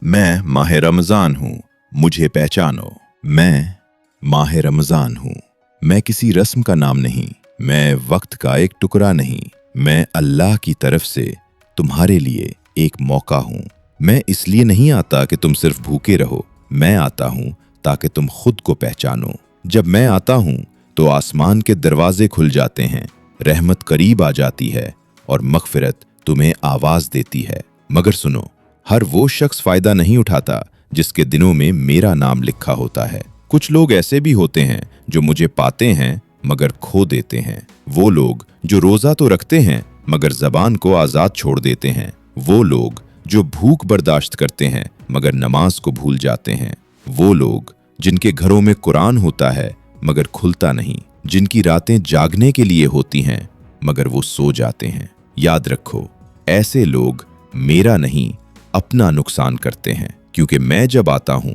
मैं माह रमज़ान हूँ, मुझे पहचानो। मैं माह रमज़ान हूँ। मैं किसी रस्म का नाम नहीं, मैं वक्त का एक टुकड़ा नहीं। मैं अल्लाह की तरफ से तुम्हारे लिए एक मौका हूँ। मैं इसलिए नहीं आता कि तुम सिर्फ भूखे रहो, मैं आता हूँ ताकि तुम खुद को पहचानो। जब मैं आता हूँ तो आसमान के दरवाजे खुल जाते हैं, रहमत करीब आ जाती है और मग़फ़िरत तुम्हें आवाज़ देती है। मगर सुनो, हर वो शख्स फ़ायदा नहीं उठाता जिसके दिनों में मेरा नाम लिखा होता है। कुछ लोग ऐसे भी होते हैं जो मुझे पाते हैं मगर खो देते हैं। वो लोग जो रोज़ा तो रखते हैं मगर ज़बान को आज़ाद छोड़ देते हैं। वो लोग जो भूख बर्दाश्त करते हैं मगर नमाज को भूल जाते हैं। वो लोग जिनके घरों में कुरान होता है मगर खुलता नहीं, जिनकी रातें जागने के लिए होती हैं मगर वो सो जाते हैं। याद रखो, ऐसे लोग मेरा नहीं अपना नुकसान करते हैं, क्योंकि मैं जब आता हूं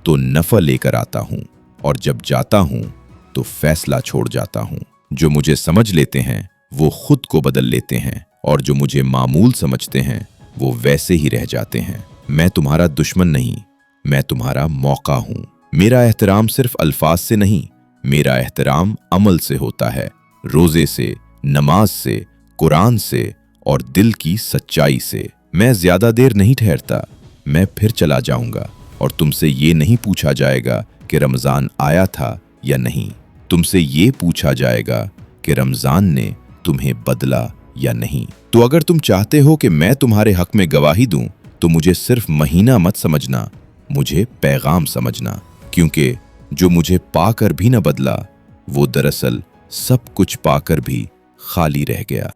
तो नफा लेकर आता हूं और जब जाता हूं तो फैसला छोड़ जाता हूं। जो मुझे समझ लेते हैं वो खुद को बदल लेते हैं और जो मुझे मामूल समझते हैं वो वैसे ही रह जाते हैं। मैं तुम्हारा दुश्मन नहीं, मैं तुम्हारा मौका हूं। मेरा एहतराम सिर्फ अल्फाज से नहीं, मेरा एहतराम अमल से होता है, रोजे से, नमाज से, कुरान से और दिल की सच्चाई से। मैं ज्यादा देर नहीं ठहरता, मैं फिर चला जाऊंगा और तुमसे ये नहीं पूछा जाएगा कि रमजान आया था या नहीं। तुमसे ये पूछा जाएगा कि रमजान ने तुम्हें बदला या नहीं। तो अगर तुम चाहते हो कि मैं तुम्हारे हक में गवाही दूं तो मुझे सिर्फ महीना मत समझना, मुझे पैगाम समझना, क्योंकि जो मुझे पाकर भी न बदला वो दरअसल सब कुछ पाकर भी खाली रह गया।